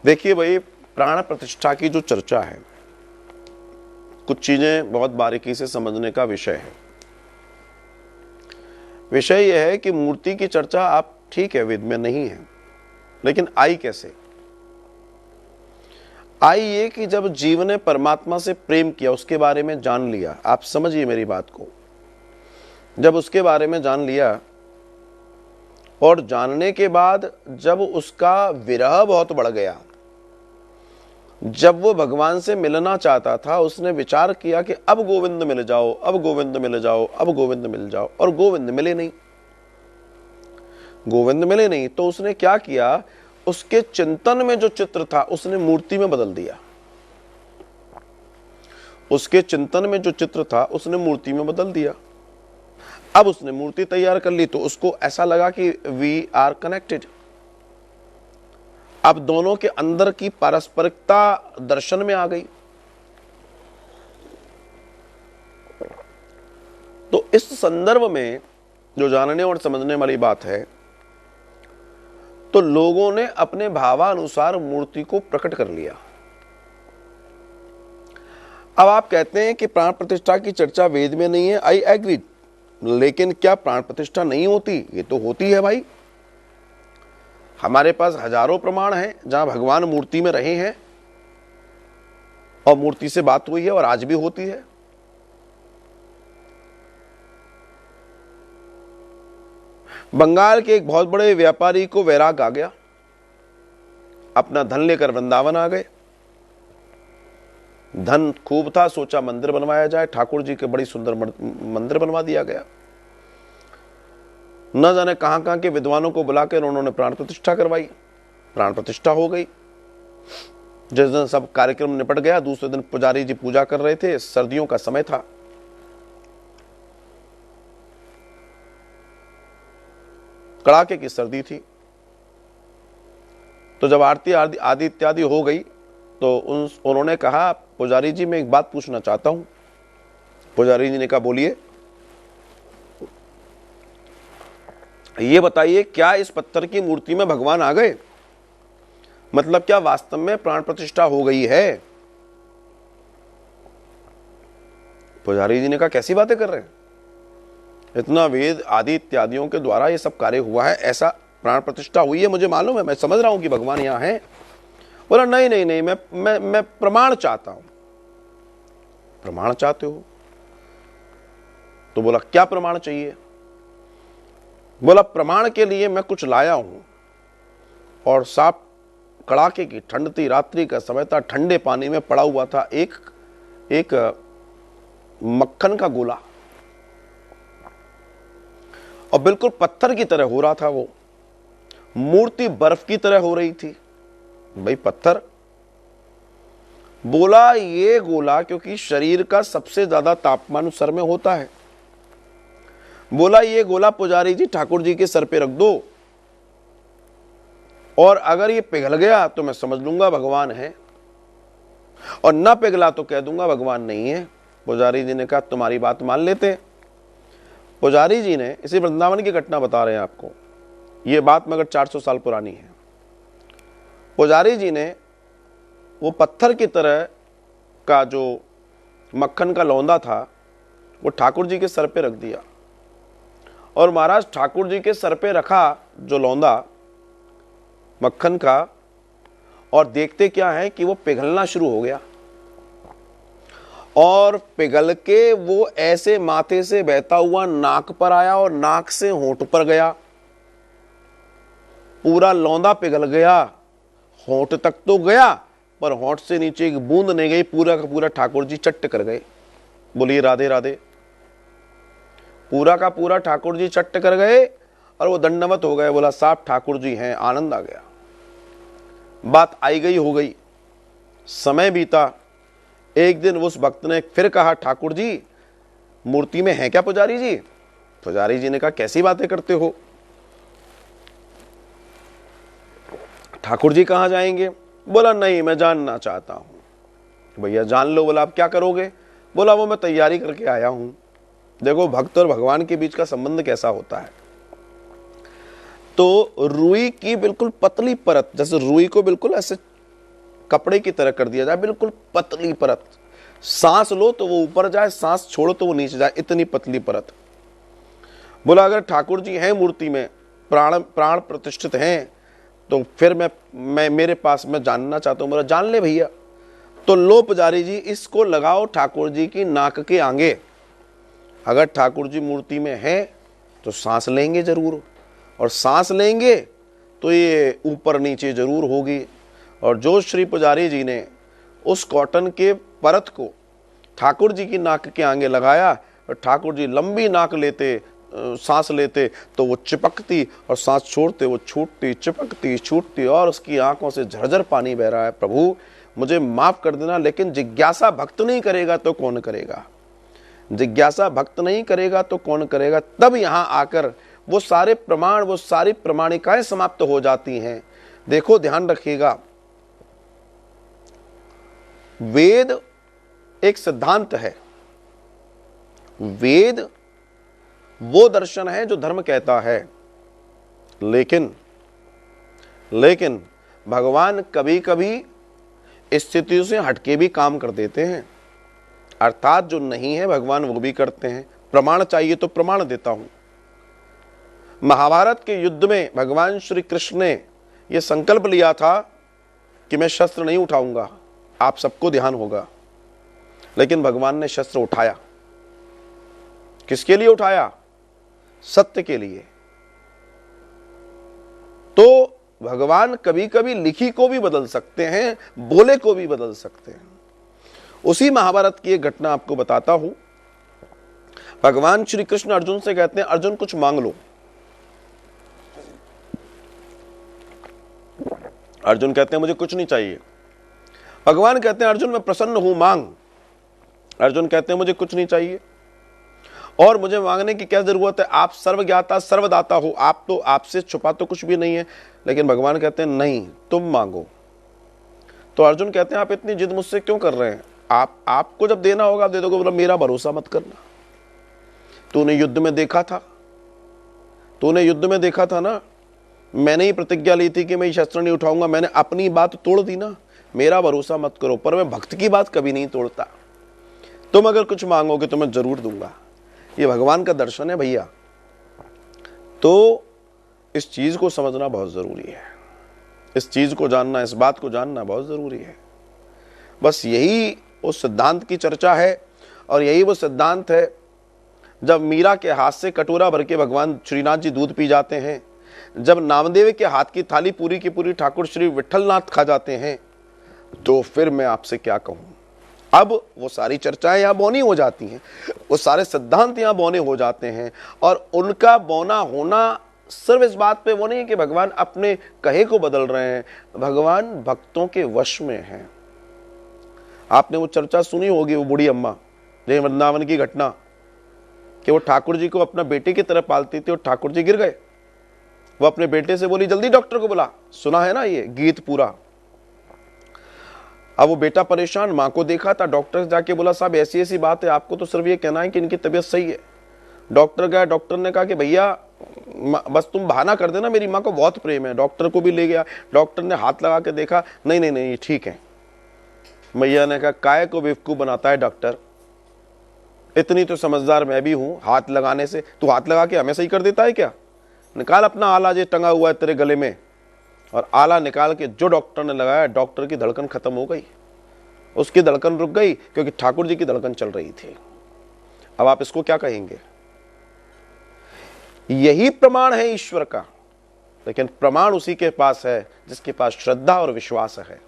देखिए भाई, प्राण प्रतिष्ठा की जो चर्चा है, कुछ चीजें बहुत बारीकी से समझने का विषय है। विषय यह है कि मूर्ति की चर्चा आप ठीक है वेद में नहीं है, लेकिन आई कैसे? आई ये कि जब जीव ने परमात्मा से प्रेम किया, उसके बारे में जान लिया। आप समझिए मेरी बात को। जब उसके बारे में जान लिया और जानने के बाद जब उसका विरह बहुत बढ़ गया, जब वो भगवान से मिलना चाहता था, उसने विचार किया कि अब गोविंद मिल जाओ, अब गोविंद मिल जाओ, अब गोविंद मिल जाओ, और गोविंद मिले नहीं। गोविंद मिले नहीं तो उसने क्या किया, उसके चिंतन में जो चित्र था उसने मूर्ति में बदल दिया। उसके चिंतन में जो चित्र था उसने मूर्ति में बदल दिया। अब उसने मूर्ति तैयार कर ली तो उसको ऐसा लगा कि वी आर कनेक्टेड। अब दोनों के अंदर की पारस्परिकता दर्शन में आ गई। तो इस संदर्भ में जो जानने और समझने वाली बात है, तो लोगों ने अपने भावानुसार मूर्ति को प्रकट कर लिया। अब आप कहते हैं कि प्राण प्रतिष्ठा की चर्चा वेद में नहीं है, आई एग्री, लेकिन क्या प्राण प्रतिष्ठा नहीं होती? ये तो होती है भाई। हमारे पास हजारों प्रमाण हैं जहां भगवान मूर्ति में रहे हैं और मूर्ति से बात हुई है, और आज भी होती है। बंगाल के एक बहुत बड़े व्यापारी को वैराग आ गया, अपना धन लेकर वृंदावन आ गए। धन खूब था, सोचा मंदिर बनवाया जाए। ठाकुर जी के बड़ी सुंदर मंदिर बनवा दिया गया। न जाने कहां कहां के विद्वानों को बुलाकर उन्होंने प्राण प्रतिष्ठा करवाई। प्राण प्रतिष्ठा हो गई। जिस दिन सब कार्यक्रम निपट गया, दूसरे दिन पुजारी जी पूजा कर रहे थे। सर्दियों का समय था, कड़ाके की सर्दी थी। तो जब आरती आदि इत्यादि हो गई तो उन्होंने कहा, पुजारी जी मैं एक बात पूछना चाहता हूं। पुजारी जी ने कहा, बोलिए। ये बताइए, क्या इस पत्थर की मूर्ति में भगवान आ गए? मतलब क्या वास्तव में प्राण प्रतिष्ठा हो गई है? पुजारी जी ने कहा, कैसी बातें कर रहे हैं? इतना वेद आदि इत्यादियों के द्वारा ये सब कार्य हुआ है, ऐसा प्राण प्रतिष्ठा हुई है, मुझे मालूम है, मैं समझ रहा हूं कि भगवान यहां है। बोला, नहीं नहीं नहीं, मैं प्रमाण चाहता हूं। प्रमाण चाहते हो? तो बोला, क्या प्रमाण चाहिए? बोला, प्रमाण के लिए मैं कुछ लाया हूं। और साफ कड़ाके की ठंड थी, रात्रि का समय था, ठंडे पानी में पड़ा हुआ था एक मक्खन का गोला, और बिल्कुल पत्थर की तरह हो रहा था। वो मूर्ति बर्फ की तरह हो रही थी। भाई पत्थर। बोला, ये गोला क्योंकि शरीर का सबसे ज्यादा तापमान सर में होता है, बोला ये गोला पुजारी जी ठाकुर जी के सर पे रख दो, और अगर ये पिघल गया तो मैं समझ लूंगा भगवान है, और ना पिघला तो कह दूंगा भगवान नहीं है। पुजारी जी ने कहा, तुम्हारी बात मान लेते। पुजारी जी ने, इसी वृंदावन की घटना बता रहे हैं आपको, ये बात मगर 400 साल पुरानी है। पुजारी जी ने वो पत्थर की तरह का जो मक्खन का लौंदा था वो ठाकुर जी के सर पे रख दिया। और महाराज ठाकुर जी के सर पे रखा जो लौंदा मक्खन का, और देखते क्या है कि वो पिघलना शुरू हो गया, और पिघल के वो ऐसे माथे से बहता हुआ नाक पर आया और नाक से होंठ पर गया। पूरा लौंदा पिघल गया, होंठ तक तो गया पर होंठ से नीचे एक बूंद नहीं गई। पूरा का पूरा ठाकुर जी चट्ट कर गए। बोलिए राधे राधे। पूरा का पूरा ठाकुर जी चट्ट कर गए और वो दंडवत हो गए। बोला, साहब ठाकुर जी हैं। आनंद आ गया। बात आई गई हो गई। समय बीता। एक दिन उस भक्त ने फिर कहा, ठाकुर जी मूर्ति में है क्या पुजारी जी? पुजारी जी ने कहा, कैसी बातें करते हो? ठाकुर जी कहां जाएंगे? बोला, नहीं मैं जानना चाहता हूं। भैया जान लो। बोला, आप क्या करोगे? बोला, वो मैं तैयारी करके आया हूं। देखो भक्त और भगवान के बीच का संबंध कैसा होता है। तो रुई की बिल्कुल पतली परत, जैसे रुई को बिल्कुल ऐसे कपड़े की तरह कर दिया जाए, बिल्कुल पतली परत। सांस लो तो वो ऊपर जाए, सांस छोड़ो तो वो नीचे जाए, इतनी पतली परत। बोला अगर ठाकुर जी हैं मूर्ति में, प्राण प्राण प्रतिष्ठित हैं, तो फिर मैं मेरे पास मैं जानना चाहता हूं। बोला जान ले भैया। तो लो पुजारी जी, इसको लगाओ ठाकुर जी की नाक के आगे। अगर ठाकुर जी मूर्ति में हैं तो सांस लेंगे जरूर, और सांस लेंगे तो ये ऊपर नीचे जरूर होगी। और जो श्री पुजारी जी ने उस कॉटन के परत को ठाकुर जी की नाक के आगे लगाया, और ठाकुर जी लंबी नाक लेते, सांस लेते तो वो चिपकती, और सांस छोड़ते वो छूटती, चिपकती छूटती, और उसकी आंखों से झरझर पानी बह रहा है। प्रभु मुझे माफ कर देना, लेकिन जिज्ञासा भक्त नहीं करेगा तो कौन करेगा? जिज्ञासा भक्त नहीं करेगा तो कौन करेगा? तब यहां आकर वो सारे प्रमाण, वो सारी प्रमाणिकाएं समाप्त हो जाती हैं। देखो ध्यान रखिएगा, वेद एक सिद्धांत है, वेद वो दर्शन है जो धर्म कहता है, लेकिन भगवान कभी कभी स्थितियों से हटके भी काम कर देते हैं। अर्थात जो नहीं है भगवान वो भी करते हैं। प्रमाण चाहिए तो प्रमाण देता हूं। महाभारत के युद्ध में भगवान श्री कृष्ण ने यह संकल्प लिया था कि मैं शस्त्र नहीं उठाऊंगा, आप सबको ध्यान होगा। लेकिन भगवान ने शस्त्र उठाया। किसके लिए उठाया? सत्य के लिए। तो भगवान कभी कभी लिखी को भी बदल सकते हैं, बोले को भी बदल सकते हैं। उसी महाभारत की एक घटना आपको बताता हूं। भगवान श्री कृष्ण अर्जुन से कहते हैं, अर्जुन कुछ मांग लो। अर्जुन कहते हैं मुझे कुछ नहीं चाहिए। भगवान कहते हैं अर्जुन मैं प्रसन्न हूं, मांग। अर्जुन कहते हैं मुझे कुछ नहीं चाहिए, और मुझे मांगने की क्या जरूरत है? आप सर्वज्ञाता सर्वदाता हो, आप तो, आपसे छुपा तो कुछ भी नहीं है। लेकिन भगवान कहते हैं नहीं, तुम मांगो। तो अर्जुन कहते हैं आप इतनी जिद मुझसे क्यों कर रहे हैं? आपको जब देना होगा आप दे दोगे। बोला मेरा भरोसा मत करना, तूने युद्ध में देखा था, तूने युद्ध में देखा था ना, मैंने ही प्रतिज्ञा ली थी कि मैं शस्त्र नहीं उठाऊंगा, मैंने अपनी बात तोड़ दी ना। मेरा भरोसा मत करो। पर मैं भक्त की बात कभी नहीं तोड़ता। तुम अगर कुछ मांगोगे तो मैं जरूर दूंगा। ये भगवान का दर्शन है भैया। तो इस चीज को समझना बहुत जरूरी है, इस चीज को जानना, इस बात को जानना बहुत जरूरी है। बस यही उस सिद्धांत की चर्चा है, और यही वो सिद्धांत है जब मीरा के हाथ से कटोरा भर के भगवान श्रीनाथ जी दूध पी जाते हैं, जब नामदेव के हाथ की थाली पूरी की पूरी ठाकुर श्री विठलनाथ खा जाते हैं, तो फिर मैं आपसे क्या कहूं। अब वो सारी चर्चाएं यहां बौनी हो जाती हैं, वो सारे सिद्धांत यहां बौने हो जाते हैं, और उनका बौना होना सिर्फ इस बात पे वो नहीं कि भगवान अपने कहे को बदल रहे हैं, भगवान भक्तों के वश में हैं। आपने वो चर्चा सुनी होगी, वो बूढ़ी अम्मा, जय वृंदावन की घटना, कि वो ठाकुर जी को अपना बेटे की तरह पालती थी, और ठाकुर जी गिर गए। वो अपने बेटे से बोली जल्दी डॉक्टर को बुला। सुना है ना ये गीत पूरा। अब वो बेटा परेशान, मां को देखा था, डॉक्टर जाके बोला साहब ऐसी ऐसी बात है, आपको तो सिर्फ ये कहना है कि इनकी तबीयत सही है। डॉक्टर गया, डॉक्टर ने कहा कि भैया बस तुम बहाना कर देना, मेरी मां को बहुत प्रेम है। डॉक्टर को भी ले गया, डॉक्टर ने हाथ लगा के देखा, नहीं नहीं नहीं ठीक है। मैया ने कहा काय को बेवकूफ बनाता है डॉक्टर, इतनी तो समझदार मैं भी हूं, हाथ लगाने से तू हाथ लगा के हमें सही कर देता है क्या? निकाल अपना आला जो टंगा हुआ है तेरे गले में। और आला निकाल के जो डॉक्टर ने लगाया, डॉक्टर की धड़कन खत्म हो गई, उसकी धड़कन रुक गई, क्योंकि ठाकुर जी की धड़कन चल रही थी। अब आप इसको क्या कहेंगे? यही प्रमाण है ईश्वर का, लेकिन प्रमाण उसी के पास है जिसके पास श्रद्धा और विश्वास है।